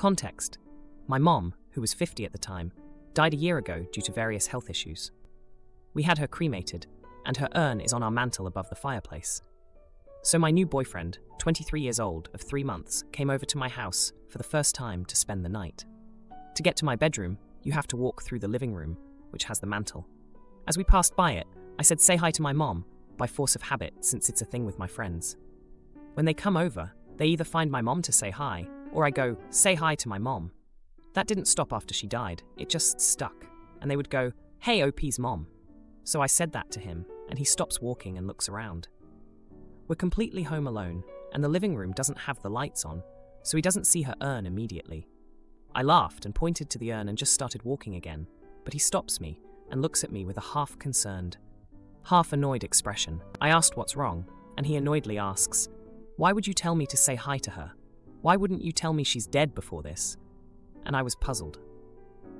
Context: my mom, who was 50 at the time, died a year ago due to various health issues. We had her cremated, and her urn is on our mantel above the fireplace. So my new boyfriend, 23 years old, of 3 months, came over to my house for the first time to spend the night. To get to my bedroom, you have to walk through the living room, which has the mantel. As we passed by it, I said, "Say hi to my mom," by force of habit, since it's a thing with my friends. When they come over, they either find my mom to say hi, or I go, "Say hi to my mom." That didn't stop after she died, it just stuck, and they would go, "Hey, OP's mom." So I said that to him, and he stops walking and looks around. We're completely home alone, and the living room doesn't have the lights on, so he doesn't see her urn immediately. I laughed and pointed to the urn and just started walking again, but he stops me and looks at me with a half-concerned, half-annoyed expression. I asked what's wrong, and he annoyedly asks, "Why would you tell me to say hi to her? Why wouldn't you tell me she's dead before this?" And I was puzzled.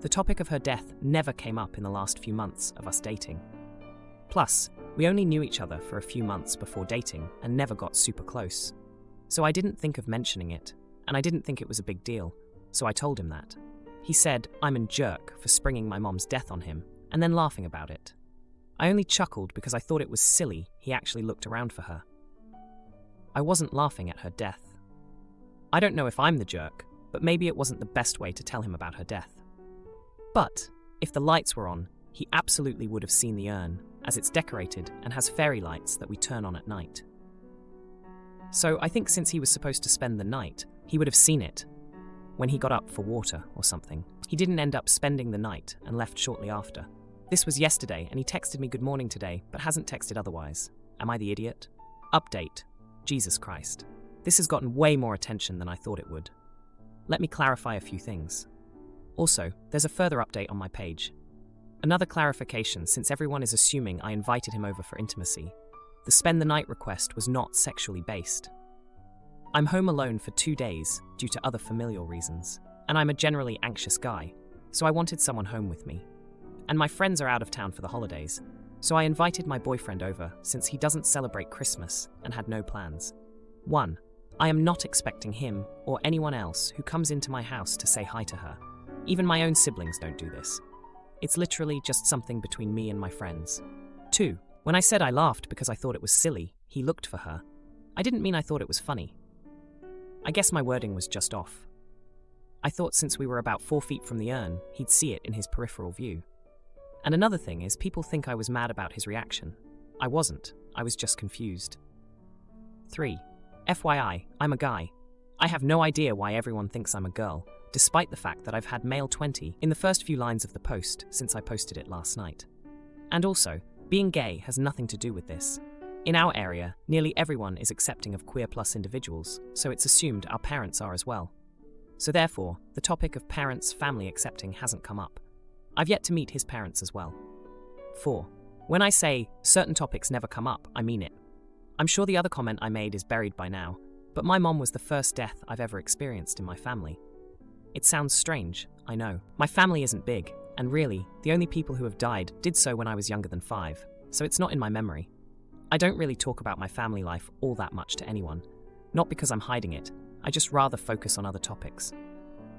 The topic of her death never came up in the last few months of us dating. Plus, we only knew each other for a few months before dating and never got super close. So I didn't think of mentioning it, and I didn't think it was a big deal, so I told him that. He said I'm a jerk for springing my mom's death on him, and then laughing about it. I only chuckled because I thought it was silly he actually looked around for her. I wasn't laughing at her death. I don't know if I'm the jerk, but maybe it wasn't the best way to tell him about her death. But if the lights were on, he absolutely would have seen the urn, as it's decorated and has fairy lights that we turn on at night. So I think since he was supposed to spend the night, he would have seen it when he got up for water or something. He didn't end up spending the night and left shortly after. This was yesterday, and he texted me good morning today, but hasn't texted otherwise. Am I the idiot? Update. Jesus Christ. This has gotten way more attention than I thought it would. Let me clarify a few things. Also, there's a further update on my page. Another clarification, since everyone is assuming I invited him over for intimacy. The spend the night request was not sexually based. I'm home alone for 2 days due to other familial reasons, and I'm a generally anxious guy, so I wanted someone home with me. And my friends are out of town for the holidays, so I invited my boyfriend over since he doesn't celebrate Christmas and had no plans. 1. I am not expecting him or anyone else who comes into my house to say hi to her. Even my own siblings don't do this. It's literally just something between me and my friends. 2. When I said I laughed because I thought it was silly, he looked for her. I didn't mean I thought it was funny. I guess my wording was just off. I thought since we were about 4 feet from the urn, he'd see it in his peripheral view. And another thing is people think I was mad about his reaction. I wasn't, I was just confused. 3. FYI, I'm a guy. I have no idea why everyone thinks I'm a girl, despite the fact that I've had male 20 in the first few lines of the post since I posted it last night. And also, being gay has nothing to do with this. In our area, nearly everyone is accepting of queer plus individuals, so it's assumed our parents are as well. So therefore, the topic of parents' family accepting hasn't come up. I've yet to meet his parents as well. 4. When I say certain topics never come up, I mean it. I'm sure the other comment I made is buried by now, but my mom was the first death I've ever experienced in my family. It sounds strange, I know. My family isn't big, and really, the only people who have died did so when I was younger than 5, so it's not in my memory. I don't really talk about my family life all that much to anyone, not because I'm hiding it, I just rather focus on other topics.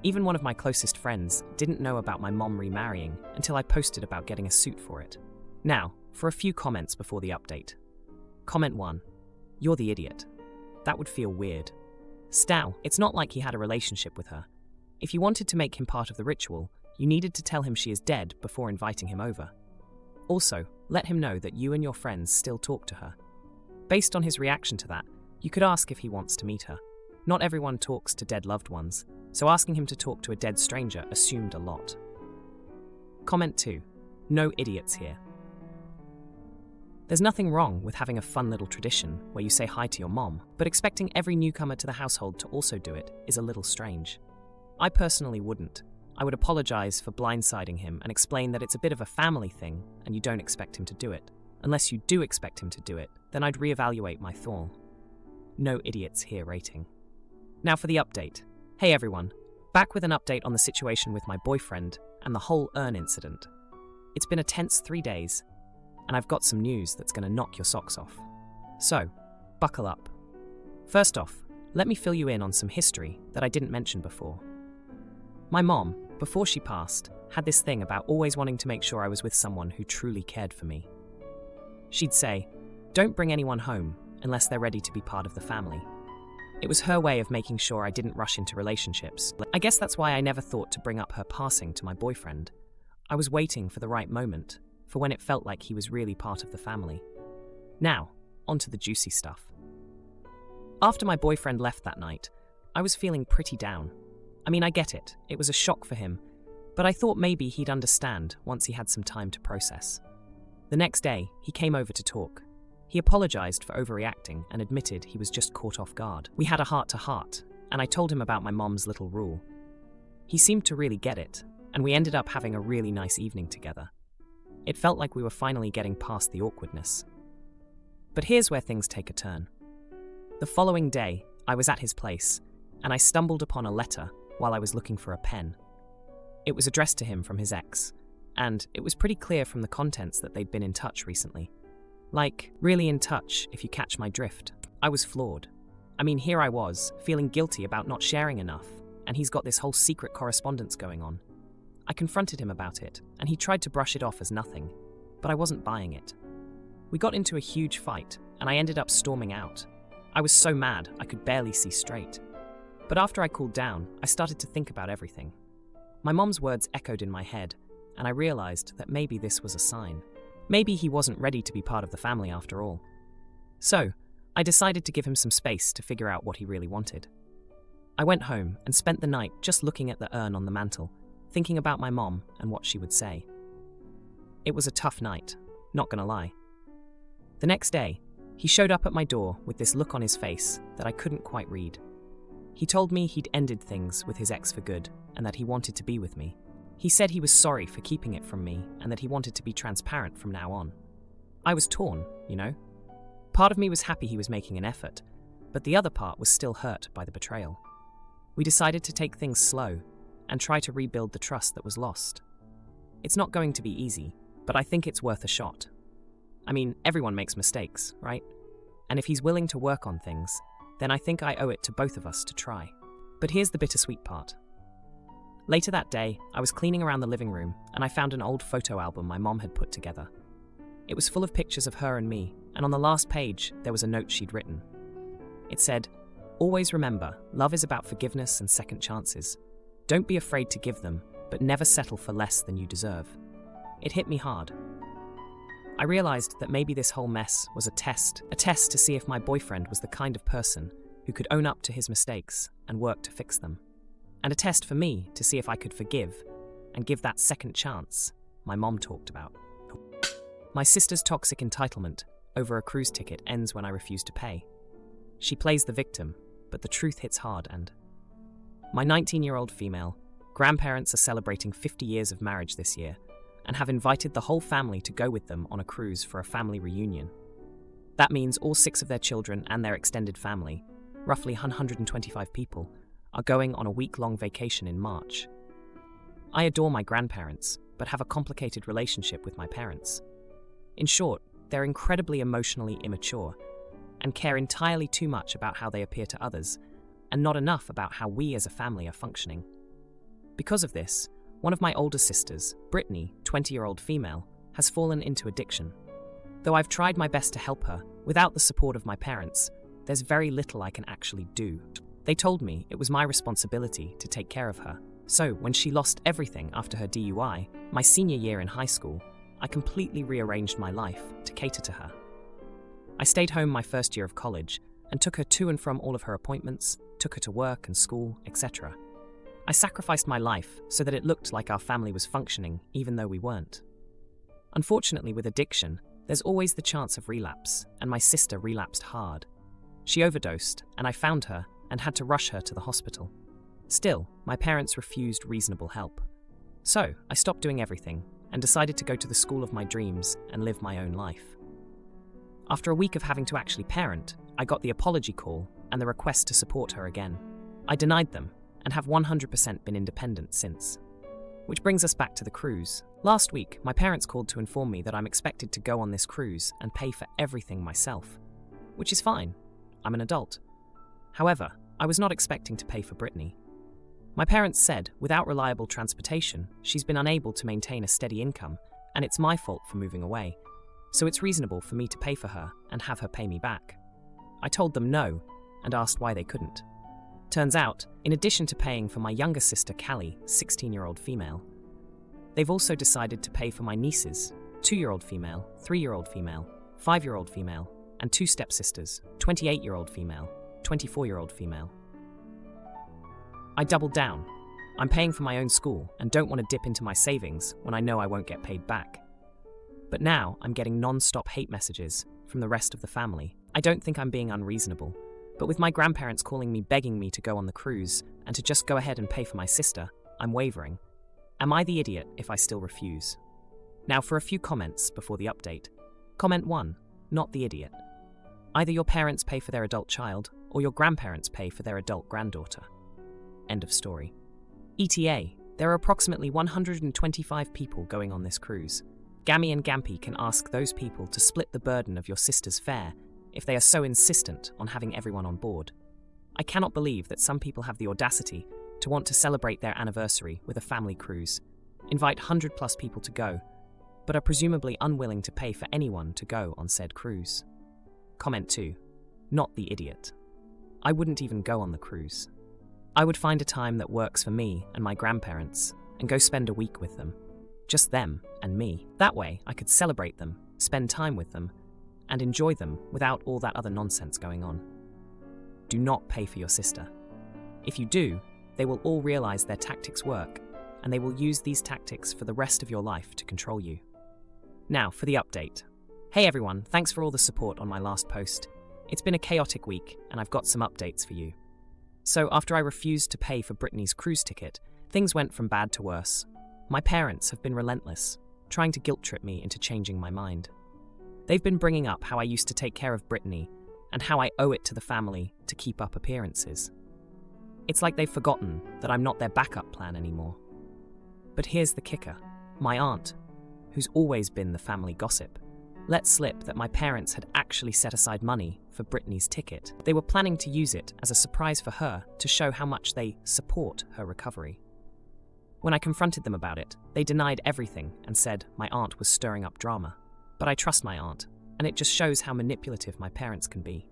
Even one of my closest friends didn't know about my mom remarrying until I posted about getting a suit for it. Now, for a few comments before the update. Comment 1. You're the idiot. That would feel weird. Stow, it's not like he had a relationship with her. If you wanted to make him part of the ritual, you needed to tell him she is dead before inviting him over. Also, let him know that you and your friends still talk to her. Based on his reaction to that, you could ask if he wants to meet her. Not everyone talks to dead loved ones, so asking him to talk to a dead stranger assumed a lot. Comment 2. No idiots here. There's nothing wrong with having a fun little tradition where you say hi to your mom, but expecting every newcomer to the household to also do it is a little strange. I personally wouldn't. I would apologize for blindsiding him and explain that it's a bit of a family thing and you don't expect him to do it. Unless you do expect him to do it, then I'd reevaluate my thought. No idiots here rating. Now for the update. Hey everyone, back with an update on the situation with my boyfriend and the whole urn incident. It's been a tense 3 days, and I've got some news that's going to knock your socks off. So, buckle up. First off, let me fill you in on some history that I didn't mention before. My mom, before she passed, had this thing about always wanting to make sure I was with someone who truly cared for me. She'd say, "Don't bring anyone home unless they're ready to be part of the family." It was her way of making sure I didn't rush into relationships. I guess that's why I never thought to bring up her passing to my boyfriend. I was waiting for the right moment, for when it felt like he was really part of the family. Now, onto the juicy stuff. After my boyfriend left that night, I was feeling pretty down. I mean, I get it. It was a shock for him, but I thought maybe he'd understand once he had some time to process. The next day, he came over to talk. He apologized for overreacting and admitted he was just caught off guard. We had a heart-to-heart, and I told him about my mom's little rule. He seemed to really get it, and we ended up having a really nice evening together. It felt like we were finally getting past the awkwardness. But here's where things take a turn. The following day, I was at his place, and I stumbled upon a letter while I was looking for a pen. It was addressed to him from his ex, and it was pretty clear from the contents that they'd been in touch recently. Like, really in touch, if you catch my drift. I was floored. I mean, here I was, feeling guilty about not sharing enough, and he's got this whole secret correspondence going on. I confronted him about it, and he tried to brush it off as nothing, but I wasn't buying it. We got into a huge fight, and I ended up storming out. I was so mad, I could barely see straight. But after I cooled down, I started to think about everything. My mom's words echoed in my head, and I realized that maybe this was a sign. Maybe he wasn't ready to be part of the family after all. So, I decided to give him some space to figure out what he really wanted. I went home and spent the night just looking at the urn on the mantel, thinking about my mom and what she would say. It was a tough night, not gonna lie. The next day, he showed up at my door with this look on his face that I couldn't quite read. He told me he'd ended things with his ex for good and that he wanted to be with me. He said he was sorry for keeping it from me and that he wanted to be transparent from now on. I was torn, you know? Part of me was happy he was making an effort, but the other part was still hurt by the betrayal. We decided to take things slow and try to rebuild the trust that was lost. It's not going to be easy, but I think it's worth a shot. I mean, everyone makes mistakes, right? And if he's willing to work on things, then I think I owe it to both of us to try. But here's the bittersweet part. Later that day, I was cleaning around the living room and I found an old photo album my mom had put together. It was full of pictures of her and me, and on the last page, there was a note she'd written. It said, "Always remember, love is about forgiveness and second chances. Don't be afraid to give them, but never settle for less than you deserve." It hit me hard. I realized that maybe this whole mess was a test to see if my boyfriend was the kind of person who could own up to his mistakes and work to fix them. And a test for me to see if I could forgive and give that second chance my mom talked about. My sister's toxic entitlement over a cruise ticket ends when I refuse to pay. She plays the victim, but the truth hits hard and... My 19-year-old female grandparents are celebrating 50 years of marriage this year and have invited the whole family to go with them on a cruise for a family reunion. That means all 6 of their children and their extended family, roughly 125 people, are going on a week-long vacation in March. I adore my grandparents, but have a complicated relationship with my parents. In short, they're incredibly emotionally immature and care entirely too much about how they appear to others, and not enough about how we as a family are functioning. Because of this, one of my older sisters, Brittany, 20-year-old female, has fallen into addiction. Though I've tried my best to help her, without the support of my parents, there's very little I can actually do. They told me it was my responsibility to take care of her. So, when she lost everything after her DUI, my senior year in high school, I completely rearranged my life to cater to her. I stayed home my first year of college and took her to and from all of her appointments, took her to work and school, etc. I sacrificed my life so that it looked like our family was functioning, even though we weren't. Unfortunately, with addiction, there's always the chance of relapse, and my sister relapsed hard. She overdosed, and I found her and had to rush her to the hospital. Still, my parents refused reasonable help. So, I stopped doing everything and decided to go to the school of my dreams and live my own life. After a week of having to actually parent, I got the apology call and the request to support her again. I denied them and have 100% been independent since. Which brings us back to the cruise. Last week, my parents called to inform me that I'm expected to go on this cruise and pay for everything myself. Which is fine. I'm an adult. However, I was not expecting to pay for Brittany. My parents said without reliable transportation, she's been unable to maintain a steady income, and it's my fault for moving away, so it's reasonable for me to pay for her and have her pay me back. I told them no and asked why they couldn't. Turns out, in addition to paying for my younger sister Callie, 16-year-old female, they've also decided to pay for my nieces, 2-year-old female, 3-year-old female, 5-year-old female, and 2 stepsisters, 28-year-old female, 24-year-old female. I doubled down. I'm paying for my own school and don't want to dip into my savings when I know I won't get paid back. But now I'm getting non-stop hate messages from the rest of the family. I don't think I'm being unreasonable, but with my grandparents calling me begging me to go on the cruise and to just go ahead and pay for my sister, I'm wavering. Am I the idiot if I still refuse? Now for a few comments before the update. Comment 1. Not the idiot. Either your parents pay for their adult child or your grandparents pay for their adult granddaughter. End of story. ETA. There are approximately 125 people going on this cruise. Gammy and Gampy can ask those people to split the burden of your sister's fare if they are so insistent on having everyone on board. I cannot believe that some people have the audacity to want to celebrate their anniversary with a family cruise, invite 100+ people to go, but are presumably unwilling to pay for anyone to go on said cruise. Comment 2. Not the idiot. I wouldn't even go on the cruise. I would find a time that works for me and my grandparents and go spend a week with them. Just them and me. That way I could celebrate them, spend time with them, and enjoy them without all that other nonsense going on. Do not pay for your sister. If you do, they will all realize their tactics work, and they will use these tactics for the rest of your life to control you. Now for the update. Hey everyone, thanks for all the support on my last post. It's been a chaotic week, and I've got some updates for you. So after I refused to pay for Brittany's cruise ticket, things went from bad to worse. My parents have been relentless, trying to guilt-trip me into changing my mind. They've been bringing up how I used to take care of Brittany and how I owe it to the family to keep up appearances. It's like they've forgotten that I'm not their backup plan anymore. But here's the kicker. My aunt, who's always been the family gossip, let slip that my parents had actually set aside money for Brittany's ticket. They were planning to use it as a surprise for her to show how much they support her recovery. When I confronted them about it, they denied everything and said my aunt was stirring up drama. But I trust my aunt, and it just shows how manipulative my parents can be.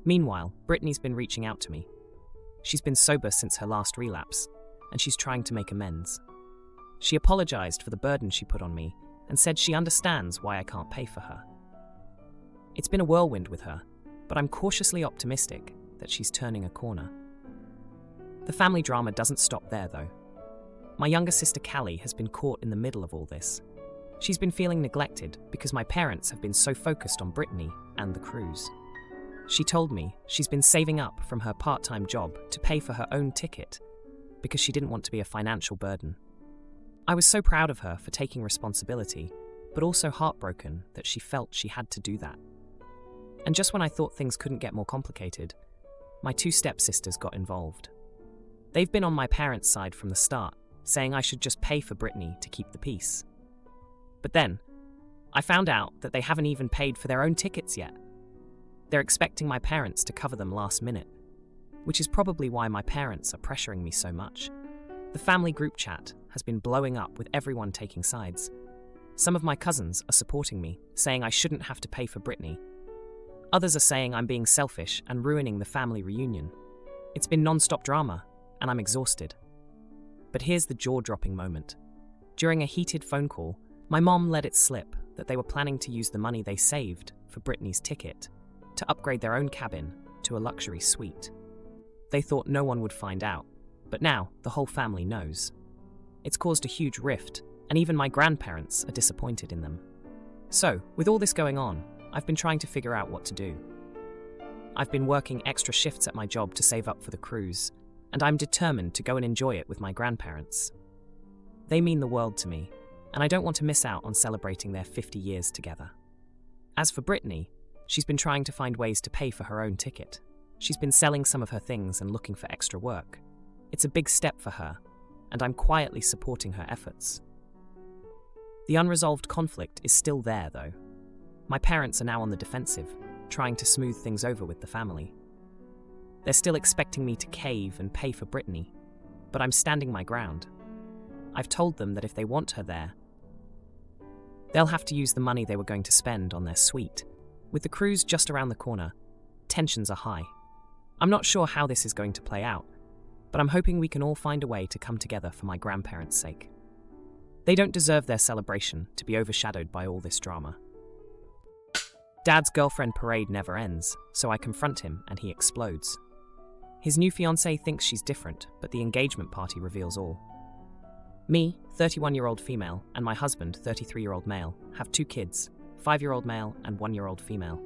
Meanwhile, Brittany's been reaching out to me. She's been sober since her last relapse, and she's trying to make amends. She apologized for the burden she put on me and said she understands why I can't pay for her. It's been a whirlwind with her, but I'm cautiously optimistic that she's turning a corner. The family drama doesn't stop there, though. My younger sister Callie has been caught in the middle of all this. She's been feeling neglected because my parents have been so focused on Brittany and the cruise. She told me she's been saving up from her part-time job to pay for her own ticket because she didn't want to be a financial burden. I was so proud of her for taking responsibility, but also heartbroken that she felt she had to do that. And just when I thought things couldn't get more complicated, my 2 stepsisters got involved. They've been on my parents' side from the start, saying I should just pay for Brittany to keep the peace. But then, I found out that they haven't even paid for their own tickets yet. They're expecting my parents to cover them last minute, which is probably why my parents are pressuring me so much. The family group chat has been blowing up with everyone taking sides. Some of my cousins are supporting me, saying I shouldn't have to pay for Brittany. Others are saying I'm being selfish and ruining the family reunion. It's been non-stop drama, and I'm exhausted. But here's the jaw-dropping moment. During a heated phone call, my mom let it slip that they were planning to use the money they saved for Brittany's ticket to upgrade their own cabin to a luxury suite. They thought no one would find out, but now the whole family knows. It's caused a huge rift, and even my grandparents are disappointed in them. So, with all this going on, I've been trying to figure out what to do. I've been working extra shifts at my job to save up for the cruise, and I'm determined to go and enjoy it with my grandparents. They mean the world to me, and I don't want to miss out on celebrating their 50 years together. As for Brittany, she's been trying to find ways to pay for her own ticket. She's been selling some of her things and looking for extra work. It's a big step for her, and I'm quietly supporting her efforts. The unresolved conflict is still there, though. My parents are now on the defensive, trying to smooth things over with the family. They're still expecting me to cave and pay for Brittany, but I'm standing my ground. I've told them that if they want her there, they'll have to use the money they were going to spend on their suite. With the cruise just around the corner, tensions are high. I'm not sure how this is going to play out, but I'm hoping we can all find a way to come together for my grandparents' sake. They don't deserve their celebration to be overshadowed by all this drama. Dad's girlfriend parade never ends, so I confront him and he explodes. His new fiancée thinks she's different, but the engagement party reveals all. Me, 31-year-old female, and my husband, 33-year-old male, have 2 kids, 5-year-old male and 1-year-old female.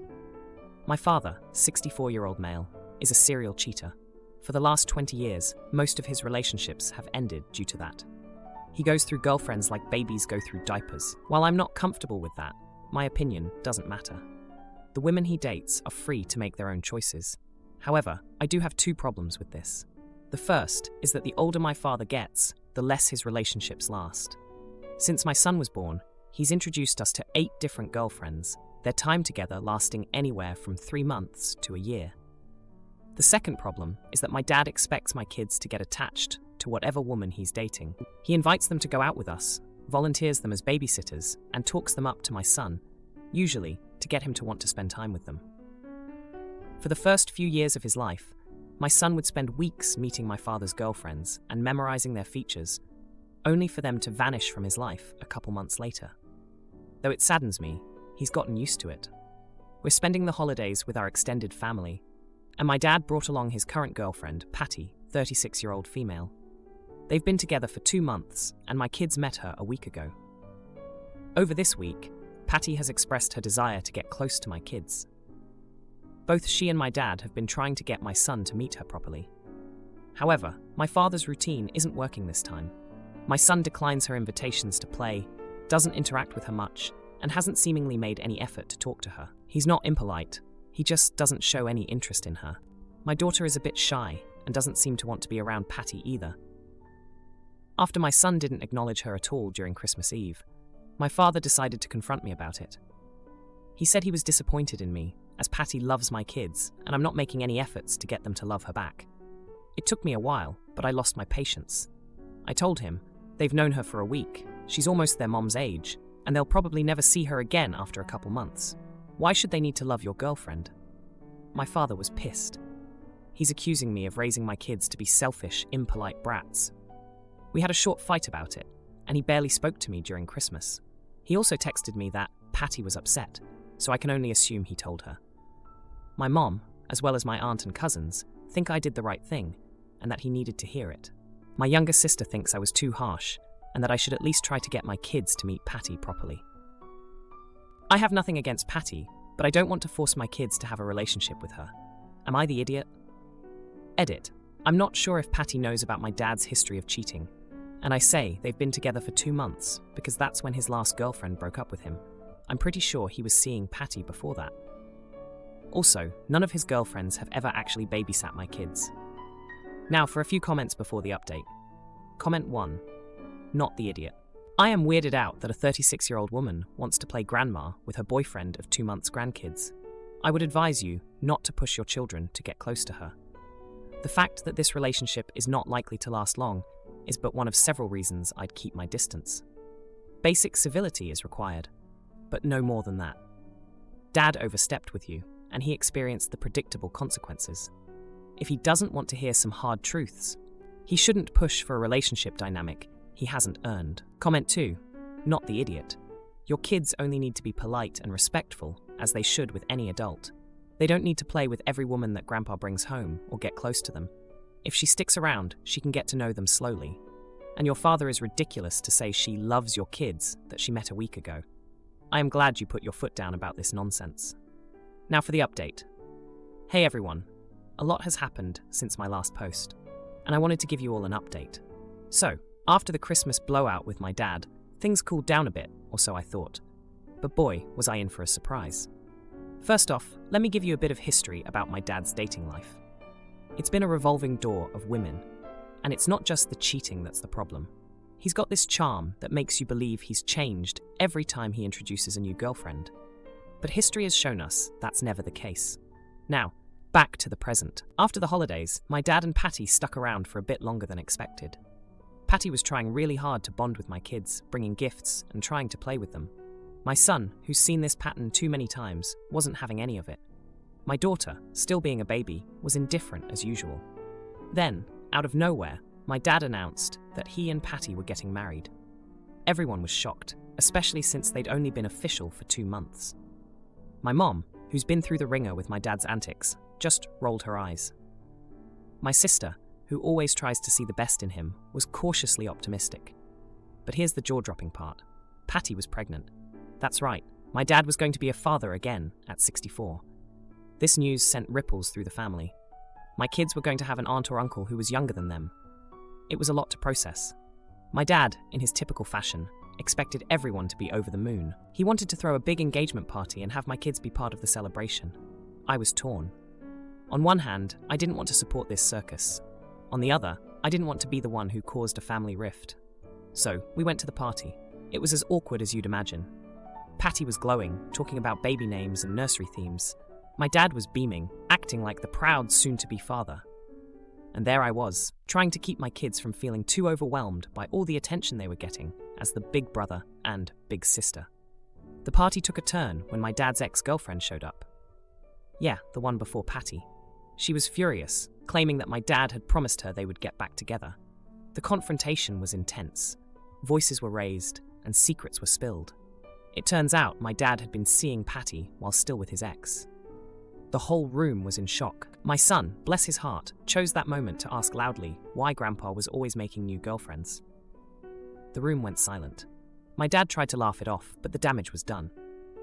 My father, 64-year-old male, is a serial cheater. For the last 20 years, most of his relationships have ended due to that. He goes through girlfriends like babies go through diapers. While I'm not comfortable with that, my opinion doesn't matter. The women he dates are free to make their own choices. However, I do have 2 problems with this. The first is that the older my father gets, the less his relationships last. Since my son was born, he's introduced us to 8 different girlfriends, their time together lasting anywhere from 3 months to a year. The second problem is that my dad expects my kids to get attached to whatever woman he's dating. He invites them to go out with us, volunteers them as babysitters, and talks them up to my son, usually to get him to want to spend time with them. For the first few years of his life, my son would spend weeks meeting my father's girlfriends and memorizing their features, only for them to vanish from his life a couple months later. Though it saddens me, he's gotten used to it. We're spending the holidays with our extended family, and my dad brought along his current girlfriend, Patty, 36-year-old female. They've been together for 2 months, and my kids met her a week ago. Over this week, Patty has expressed her desire to get close to my kids. Both she and my dad have been trying to get my son to meet her properly. However, my father's routine isn't working this time. My son declines her invitations to play, doesn't interact with her much, and hasn't seemingly made any effort to talk to her. He's not impolite, he just doesn't show any interest in her. My daughter is a bit shy and doesn't seem to want to be around Patty either. After my son didn't acknowledge her at all during Christmas Eve, my father decided to confront me about it. He said he was disappointed in me, as Patty loves my kids, and I'm not making any efforts to get them to love her back. It took me a while, but I lost my patience. I told him, they've known her for a week, she's almost their mom's age, and they'll probably never see her again after a couple months. Why should they need to love your girlfriend? My father was pissed. He's accusing me of raising my kids to be selfish, impolite brats. We had a short fight about it, and he barely spoke to me during Christmas. He also texted me that Patty was upset, so I can only assume he told her. My mom, as well as my aunt and cousins, think I did the right thing, and that he needed to hear it. My younger sister thinks I was too harsh, and that I should at least try to get my kids to meet Patty properly. I have nothing against Patty, but I don't want to force my kids to have a relationship with her. Am I the idiot? Edit. I'm not sure if Patty knows about my dad's history of cheating, and I say they've been together for 2 months because that's when his last girlfriend broke up with him. I'm pretty sure he was seeing Patty before that. Also, none of his girlfriends have ever actually babysat my kids. Now for a few comments before the update. Comment 1. Not the idiot. I am weirded out that a 36-year-old woman wants to play grandma with her boyfriend of 2 months' grandkids. I would advise you not to push your children to get close to her. The fact that this relationship is not likely to last long is but one of several reasons I'd keep my distance. Basic civility is required, but no more than that. Dad overstepped with you, and he experienced the predictable consequences. If he doesn't want to hear some hard truths, he shouldn't push for a relationship dynamic he hasn't earned. Comment 2. Not the idiot. Your kids only need to be polite and respectful, as they should with any adult. They don't need to play with every woman that Grandpa brings home or get close to them. If she sticks around, she can get to know them slowly. And your father is ridiculous to say she loves your kids that she met a week ago. I am glad you put your foot down about this nonsense. Now for the update. Hey everyone, a lot has happened since my last post, and I wanted to give you all an update. So, after the Christmas blowout with my dad, things cooled down a bit, or so I thought. But boy, was I in for a surprise. First off, let me give you a bit of history about my dad's dating life. It's been a revolving door of women, and it's not just the cheating that's the problem. He's got this charm that makes you believe he's changed every time he introduces a new girlfriend. But history has shown us that's never the case. Now, Back to the present. After the holidays, my dad and Patty stuck around for a bit longer than expected. Patty was trying really hard to bond with my kids, bringing gifts and trying to play with them. My son, who's seen this pattern too many times, wasn't having any of it. My daughter, still being a baby, was indifferent as usual. Then, out of nowhere, my dad announced that he and Patty were getting married. Everyone was shocked, especially since they'd only been official for 2 months. My mom, who's been through the ringer with my dad's antics, just rolled her eyes. My sister, who always tries to see the best in him, was cautiously optimistic. But here's the jaw-dropping part. Patty was pregnant. That's right, my dad was going to be a father again at 64. This news sent ripples through the family. My kids were going to have an aunt or uncle who was younger than them. It was a lot to process. My dad, in his typical fashion, expected everyone to be over the moon. He wanted to throw a big engagement party and have my kids be part of the celebration. I was torn. On one hand, I didn't want to support this circus. On the other, I didn't want to be the one who caused a family rift. So, we went to the party. It was as awkward as you'd imagine. Patty was glowing, talking about baby names and nursery themes. My dad was beaming, acting like the proud soon-to-be father. And there I was, trying to keep my kids from feeling too overwhelmed by all the attention they were getting as the big brother and big sister. The party took a turn when my dad's ex-girlfriend showed up. Yeah, the one before Patty. She was furious, claiming that my dad had promised her they would get back together. The confrontation was intense. Voices were raised, and secrets were spilled. It turns out my dad had been seeing Patty while still with his ex. The whole room was in shock. My son, bless his heart, chose that moment to ask loudly why Grandpa was always making new girlfriends. The room went silent. My dad tried to laugh it off, but the damage was done.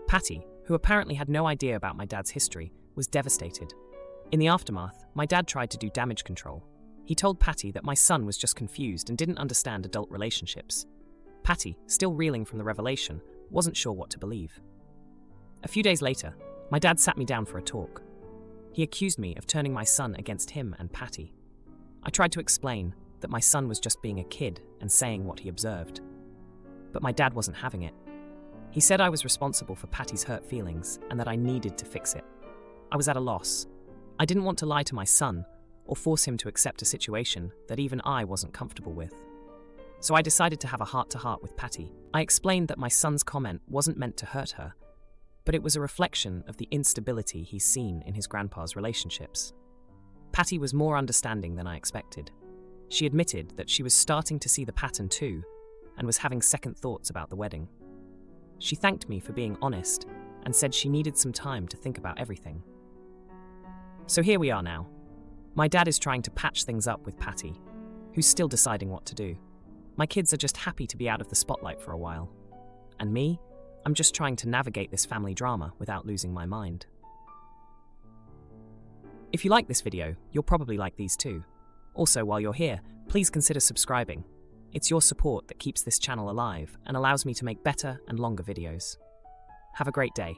Patty, who apparently had no idea about my dad's history, was devastated. In the aftermath, my dad tried to do damage control. He told Patty that my son was just confused and didn't understand adult relationships. Patty, still reeling from the revelation, wasn't sure what to believe. A few days later, my dad sat me down for a talk. He accused me of turning my son against him and Patty. I tried to explain that my son was just being a kid and saying what he observed. But my dad wasn't having it. He said I was responsible for Patty's hurt feelings and that I needed to fix it. I was at a loss. I didn't want to lie to my son or force him to accept a situation that even I wasn't comfortable with. So I decided to have a heart-to-heart with Patty. I explained that my son's comment wasn't meant to hurt her, but it was a reflection of the instability he's seen in his grandpa's relationships. Patty was more understanding than I expected. She admitted that she was starting to see the pattern too, and was having second thoughts about the wedding. She thanked me for being honest, and said she needed some time to think about everything. So here we are now. My dad is trying to patch things up with Patty, who's still deciding what to do. My kids are just happy to be out of the spotlight for a while. And me? I'm just trying to navigate this family drama without losing my mind. If you like this video, you'll probably like these too. Also, while you're here, please consider subscribing. It's your support that keeps this channel alive and allows me to make better and longer videos. Have a great day.